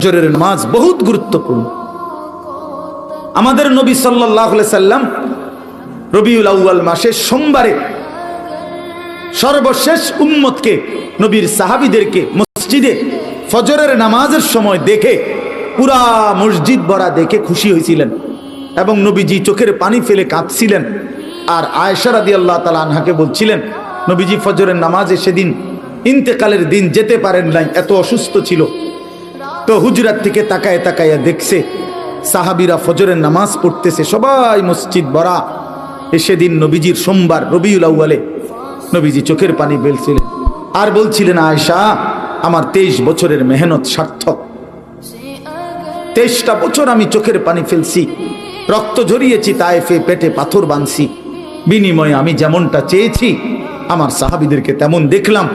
ফজরের নামাজ বহুত গুরুত্বপূর্ণ। আমাদের নবী সাল্লাল্লাহু আলাইহি সাল্লাম রবিউল আউয়াল মাসের সোমবারে সর্বশেষ উম্মতকে, নবীর সাহাবীদেরকে মসজিদে ফজরের নামাজের সময় দেখে পুরা মসজিদ ভরা দেখে খুশি হয়েছিলেন এবং নবীজি চোখের পানি ফেলে কাঁদছিলেন। আর আয়েশা রাদিয়াল্লাহু তাআলা আনহাকে বলছিলেন, নবীজি ফজরের নামাজে সেদিন ইন্তেকালের দিন যেতে পারেন নাই, এত অসুস্থ ছিল। তো হুজরাত থেকে তাকায় তাকায়া দেখছে সাহাবীরা ফজরের নামাজ পড়তেছে, সবাই মসজিদ ভরা। সেদিন নবীজির সোমবার রবিউল আউয়ালে নবীজি চোখের পানি ফেলছিলেন আর বলছিলেন, আয়েশা আমার 23 বছরের মেহনত সার্থক। 23টা বছর আমি চোখের পানি ফেলছি, রক্ত ঝরিয়েছি, তায়েফে পেটে পাথর বাঁধছি, বিনিময়ে আমি যেমনটা চেয়েছি আমার সাহাবীদেরকে তেমন দেখলাম।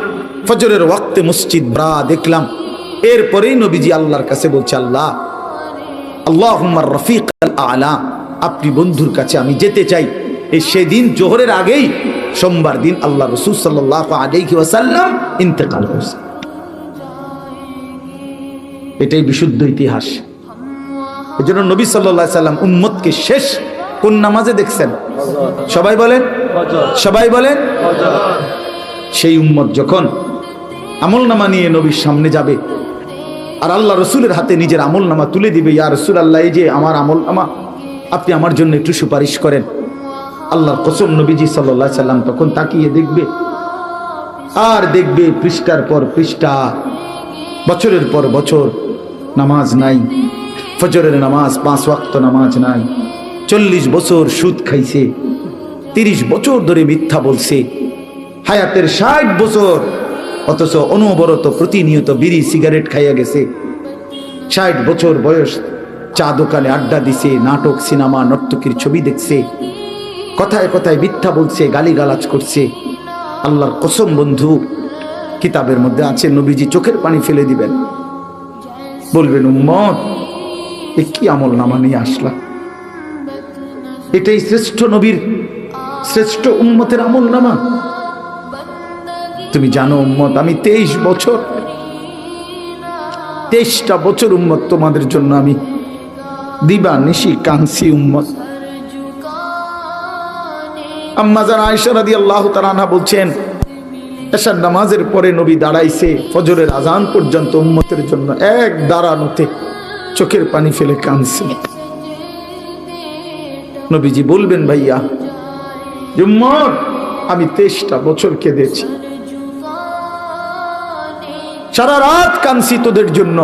ফজরের ওয়াক্তে মসজিদ ভরা দেখলাম। এরপরেই নবীজি আল্লাহর কাছে বলছে, আল্লাহ আল্লাহুম্মা রফিক আল আলা, আপনি বন্ধুর কাছে আমি যেতে চাই। এই সেদিন জোহরের আগেই সোমবার দিন আল্লাহ রাসূল সাল্লাল্লাহু আলাইহি ওয়াসাল্লাম ইন্তেকাল করেছে। এটাই বিশুদ্ধ ইতিহাস। এজন্য নবী সাল্লাল্লাহু আলাইহি সাল্লাম উম্মতকে শেষ কোন নামাজে দেখছেন? সবাই বলেন, সবাই বলেন। সেই উম্মত যখন আমলনামা নিয়ে নবীর সামনে যাবে আর আল্লাহ রসুলের হাতে নিজের আমলনামা তুলে দিবে, ইয়া রাসূলুল্লাহ, এই যে আমার আমলনামা, আপনি আমার জন্য একটু সুপারিশ করেন। আল্লাহর কসম, নবীজি সাল্লাল্লাহু আলাইহি সাল্লাম তখন তাকিয়ে দেখবে আর দেখবে পৃষ্ঠার পর পৃষ্ঠা, বছরের পর বছর নামাজ নাই, ফজরের নামাজ 5 ওয়াক্ত নামাজ নাই, 40 বছর সুদ খাইছে, 30 বছর ধরে মিথ্যা বলছে, হায়াতের 60 বছর, অথচ অনবরত প্রতিনিয়ত বিড়ি সিগারেট খাইয়া গেছে। 60 বছর বয়স, চা দোকানে আড্ডা দিছে, নাটক সিনেমা নর্তকীর ছবি দেখছে, কথায় কথায় মিথ্যা বলছে, গালিগালাজ করছে। আল্লাহর কসম বন্ধু, কিতাবের মধ্যে আছে নবীজি চোখের পানি ফেলে দিবেন, বলবেন, উম্মত এ কি আমল নামা নিয়ে আসলা? এটাই শ্রেষ্ঠ নবীর, শ্রেষ্ঠ উম্মতের আমল নামা? তুমি জানো উম্মত, আমি 23টা বছর উম্মত তোমাদের জন্য আমি দিবা নিশি কাঁদছি উম্মত। আম্মা জান আয়েশা রাদিয়াল্লাহু তাআলা আনহা বলছেন, এশার নামাজের পরে নবী দাঁড়াইছে ফজরের আজান পর্যন্ত উম্মতের জন্য এক দাঁড়ানোতে চোখের পানি ফেলে কাঁদছে। নবীজি বলবেন, ভাইয়া উম্মত আমি 23টা বছর কেঁদেছি, সারা রাত কাঁদছি তোদের জন্য।